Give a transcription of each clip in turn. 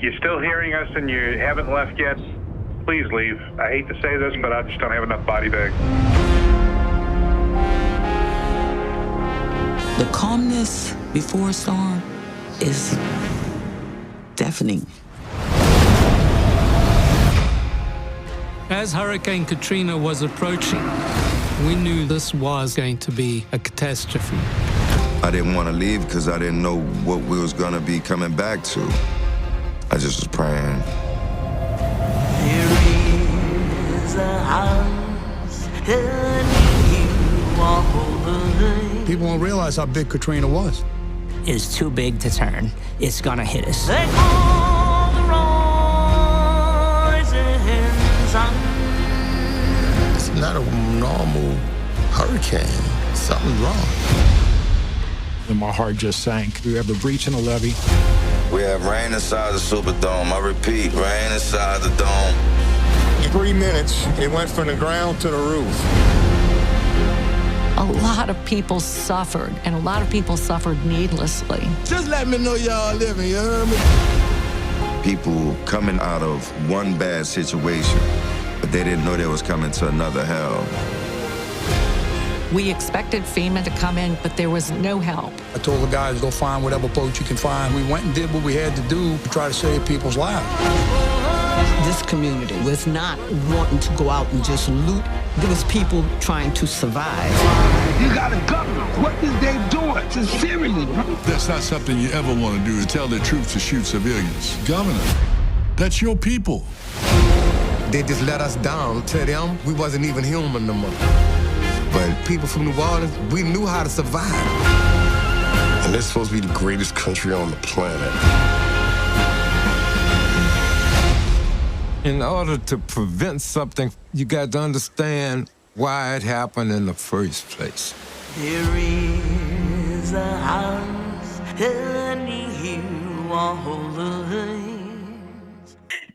you're still hearing us and you haven't left yet, please leave. I hate to say this, but I just don't have enough body bags. The calmness before a storm is deafening. As Hurricane Katrina was approaching, we knew this was going to be a catastrophe. I didn't want to leave because I didn't know what we was going to be coming back to. I just was praying. There is a house you are. People won't realize how big Katrina was. It's too big to turn. It's gonna hit us. They call the rising sun. It's not a normal hurricane. Something's wrong. And my heart just sank. We have a breach in the levee. We have rain inside the Superdome. I repeat, rain inside the dome. In 3 minutes, it went from the ground to the roof. A lot of people suffered, and a lot of people suffered needlessly. Just let me know y'all living, you heard me? People coming out of one bad situation, but they didn't know they was coming to another hell. We expected FEMA to come in, but there was no help. I told the guys, go find whatever boat you can find. We went and did what we had to do to try to save people's lives. This community was not wanting to go out and just loot. There was people trying to survive. You got a governor. What is they doing? Sincerely. That's not something you ever want to do, to tell the troops to shoot civilians. Governor, that's your people. They just let us down. To them, we wasn't even human no more. But people from New Orleans, we knew how to survive. And this is supposed to be the greatest country on the planet. In order to prevent something, you got to understand why it happened in the first place. There is a house you are.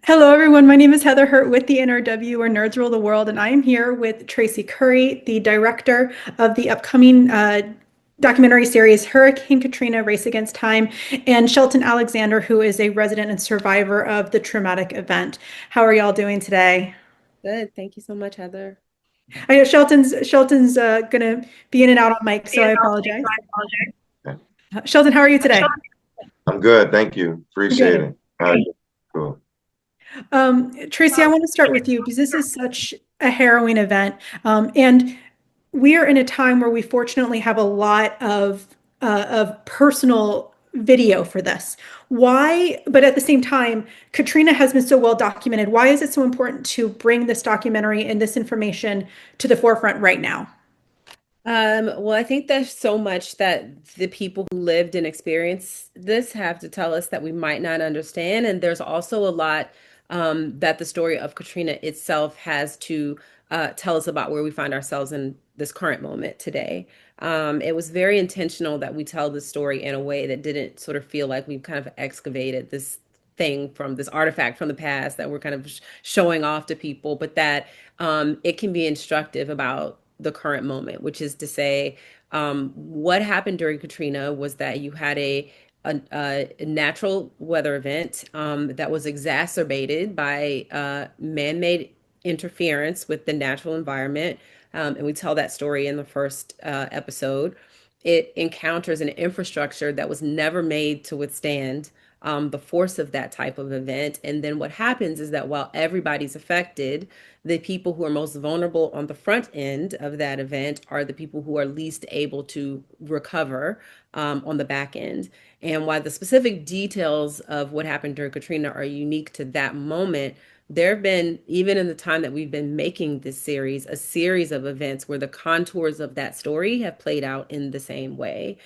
Hello, everyone. My name is Heather Hurt with the NRW, where Nerds Rule the World, and I am here with Traci Curry, the director of the upcoming documentary series Hurricane Katrina: Race Against Time, and Shelton Alexander, who is a resident and survivor of the traumatic event. How are y'all doing today? Good. Thank you so much, Heather. I know Shelton's gonna be in and out on mic, so I apologize. Shelton, how are you today? I'm good, thank you. Appreciate it. All right. Cool. Traci, I want to start with you because this is such a harrowing event, and we are in a time where we fortunately have a lot of personal video for this. Why? But at the same time, Katrina has been so well documented. Why is it so important to bring this documentary and this information to the forefront right now? Well, I think there's so much that the people who lived and experienced this have to tell us that we might not understand. And there's also a lot that the story of Katrina itself has to tell us about where we find ourselves in this current moment today. It was very intentional that we tell the story in a way that didn't sort of feel like we've kind of excavated this thing from this artifact from the past that we're kind of showing off to people, but that it can be instructive about the current moment, which is to say, what happened during Katrina was that you had a natural weather event that was exacerbated by man-made interference with the natural environment. And we tell that story in the first episode. It encounters an infrastructure that was never made to withstand the force of that type of event. And then what happens is that while everybody's affected, the people who are most vulnerable on the front end of that event are the people who are least able to recover on the back end. And while the specific details of what happened during Katrina are unique to that moment, there have been, even in the time that we've been making this series, a series of events where the contours of that story have played out in the same way,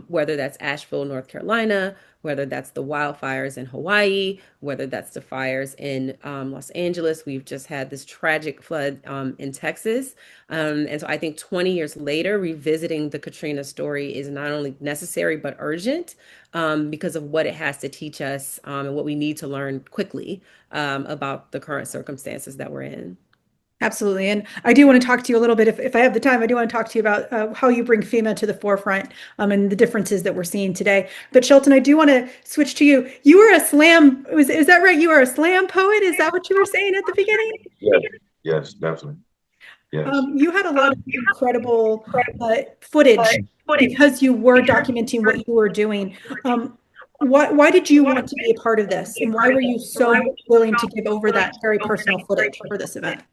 whether that's Asheville, North Carolina, whether that's the wildfires in Hawaii, whether that's the fires in Los Angeles. We've just had this tragic flood in Texas. And so I think 20 years later, revisiting the Katrina story is not only necessary, but urgent because of what it has to teach us and what we need to learn quickly about the current circumstances that we're in. Absolutely. And I do want to talk to you a little bit, if I have the time, I do want to talk to you about how you bring FEMA to the forefront and the differences that we're seeing today. But Shelton, I do want to switch to you. You were a slam, is that right? You are a slam poet? Is that what you were saying at the beginning? Yes, yes, definitely. Yes. You had a lot of incredible footage because you were documenting what you were doing. Why did you want to be a part of this? And why were you so willing to give over that very personal footage for this event?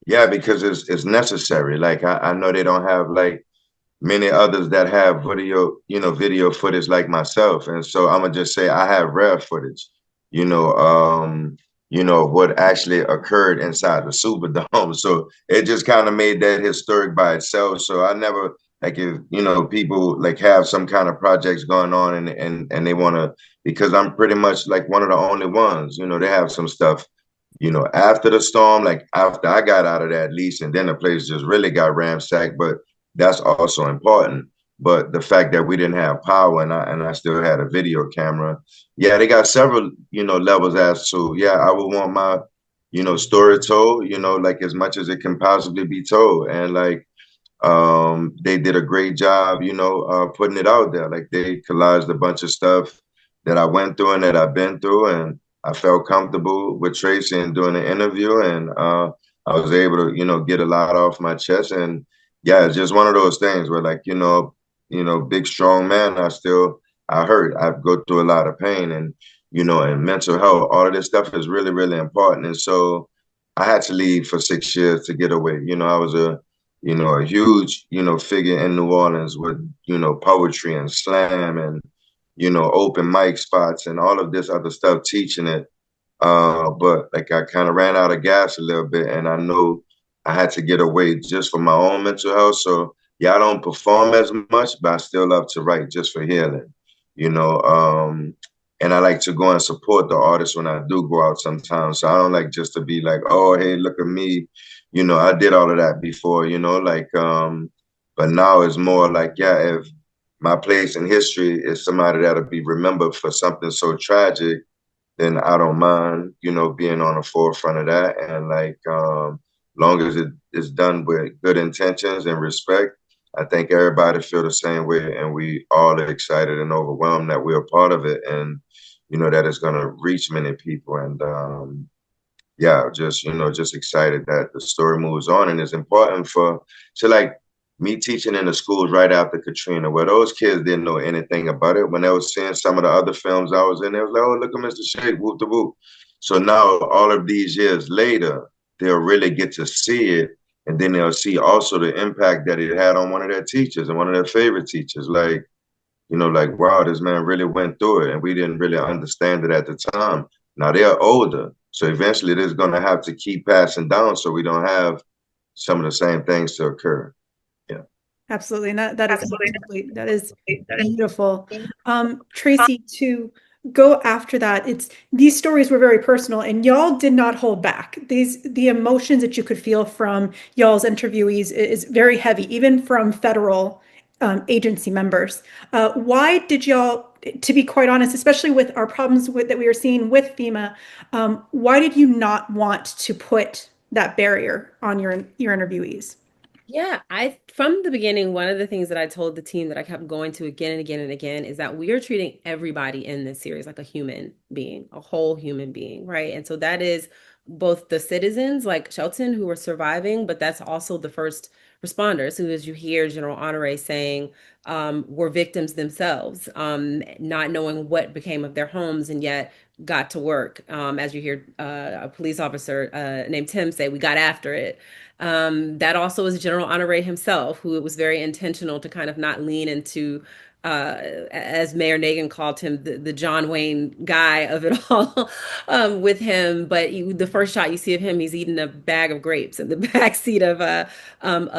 Yeah, because it's necessary. Like I know they don't have like many others that have video footage like myself. And so I'm gonna just say I have rare footage, what actually occurred inside the Superdome. So it just kind of made that historic by itself. So I never like if people like have some kind of projects going on and they want to, because I'm pretty much like one of the only ones, they have some stuff after the storm, like after I got out of that lease, and then the place just really got ransacked. But that's also important. But the fact that we didn't have power and I still had a video camera, yeah, they got several, levels as to, yeah, I would want my, story told, like as much as it can possibly be told. And like, they did a great job, putting it out there. Like they collaged a bunch of stuff that I went through and that I've been through, and I felt comfortable with Traci and doing the interview, and I was able to, get a lot off my chest. And yeah, it's just one of those things where like, big strong man, I hurt. I go through a lot of pain, and and mental health, all of this stuff is really, really important. And so I had to leave for 6 years to get away. I was a huge, figure in New Orleans with, poetry and slam and, open mic spots and all of this other stuff, teaching it. But like I kind of ran out of gas a little bit, and I know I had to get away just for my own mental health. So yeah, I don't perform as much, but I still love to write just for healing, you know. And I like to go and support the artists when I do go out sometimes. So I don't like just to be like, oh, hey, look at me. I did all of that before, but now it's more like, yeah, if my place in history is somebody that'll be remembered for something so tragic, then I don't mind, being on the forefront of that. And like, long as it is done with good intentions and respect, I think everybody feel the same way, and we all are excited and overwhelmed that we're a part of it, and that it's going to reach many people. And yeah, just excited that the story moves on, and it's important to like me teaching in the schools right after Katrina, where those kids didn't know anything about it. When they was seeing some of the other films I was in, they was like, oh, look at Mr. Shake, whoop the whoop. So now all of these years later, they'll really get to see it. And then they'll see also the impact that it had on one of their teachers and one of their favorite teachers. Like, like, wow, this man really went through it, and we didn't really understand it at the time. Now they're older. So eventually this is going to have to keep passing down so we don't have some of the same things to occur. Yeah. Absolutely. And that is beautiful. Traci, to go after that, these stories were very personal, and y'all did not hold back. The emotions that you could feel from y'all's interviewees is very heavy, even from federal agency members. Why did y'all, to be quite honest, especially with our problems that we were seeing with FEMA, why did you not want to put that barrier on your interviewees? Yeah, from the beginning, one of the things that I told the team that I kept going to again and again and again is that we are treating everybody in this series like a human being, a whole human being, right? And so that is both the citizens like Shelton who are surviving, but that's also the first responders who, as you hear General Honore saying, were victims themselves, not knowing what became of their homes and yet got to work. As you hear a police officer named Tim say, we got after it. That also is General Honore himself, who was very intentional to kind of not lean into, as Mayor Nagin called him, the John Wayne guy of it all with him. But the first shot you see of him, he's eating a bag of grapes in the backseat of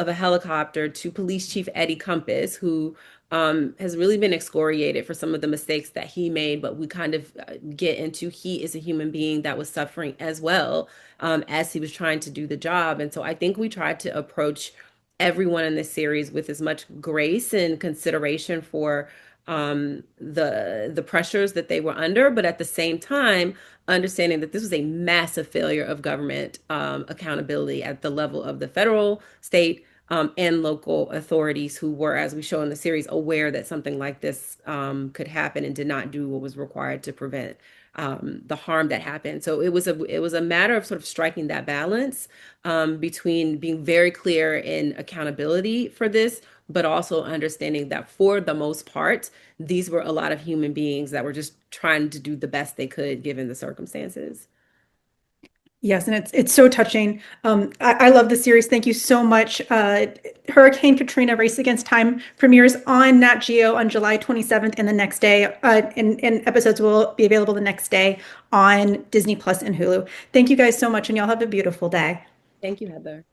a helicopter, to Police Chief Eddie Compass, who has really been excoriated for some of the mistakes that he made, but we kind of get into he is a human being that was suffering as well as he was trying to do the job. And so I think we tried to approach everyone in this series with as much grace and consideration for the pressures that they were under, but at the same time, understanding that this was a massive failure of government accountability at the level of the federal, state, and local authorities who were, as we show in the series, aware that something like this could happen and did not do what was required to prevent the harm that happened. So it was a matter of sort of striking that balance between being very clear in accountability for this, but also understanding that for the most part, these were a lot of human beings that were just trying to do the best they could given the circumstances. Yes, and it's so touching. I love the series. Thank you so much. Hurricane Katrina: Race Against Time premieres on Nat Geo on July 27th, and the next day, and episodes will be available the next day on Disney Plus and Hulu. Thank you guys so much, and y'all have a beautiful day. Thank you, Heather.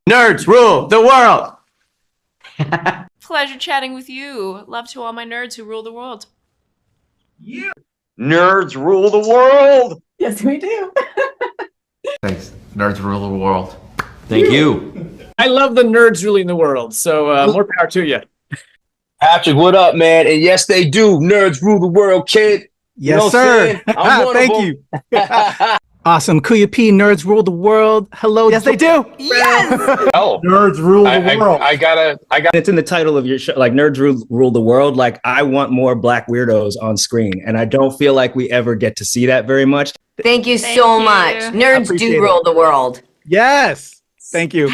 Nerds rule the world. Pleasure chatting with you. Love to all my nerds who rule the world. Nerds rule the world. Yes, we do. Thanks. Nerds rule the world. Thank you. I love the nerds ruling the world. So more power to you. Patrick, what up, man? And yes, they do. Nerds rule the world, kid. Yes, sir. Thank you. Awesome. Kuya P, nerds rule the world. Hello. Yes, they do. Yes. Oh, nerds rule the world. I got. It's in the title of your show, like nerds rule the world. Like I want more Black weirdos on screen, and I don't feel like we ever get to see that very much. Thank you so much. Nerds do rule the world. Yes. Thank you.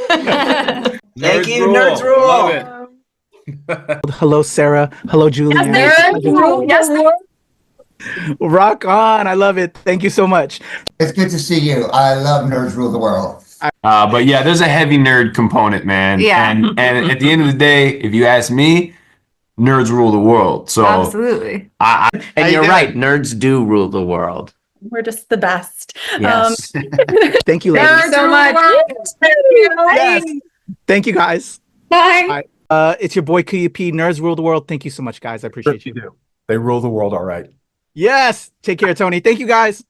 Thank you. Nerds rule. Love it. Hello, Sarah. Hello, Julian. Nerds rule. Yes. Rock on. I love it. Thank you so much. It's good to see you. I love Nerds Rule the World. But yeah, there's a heavy nerd component, man. Yeah. And at the end of the day, if you ask me, nerds rule the world. So absolutely. And you're right. Nerds do rule the world. We're just the best. Yes. Thank you, ladies. Nerds so much. Thank you. Yes. Thank you, guys. Bye. It's your boy Kuya P. Nerds rule the world. Thank you so much, guys. I appreciate you. They rule the world all right. Yes. Take care, Tony. Thank you, guys.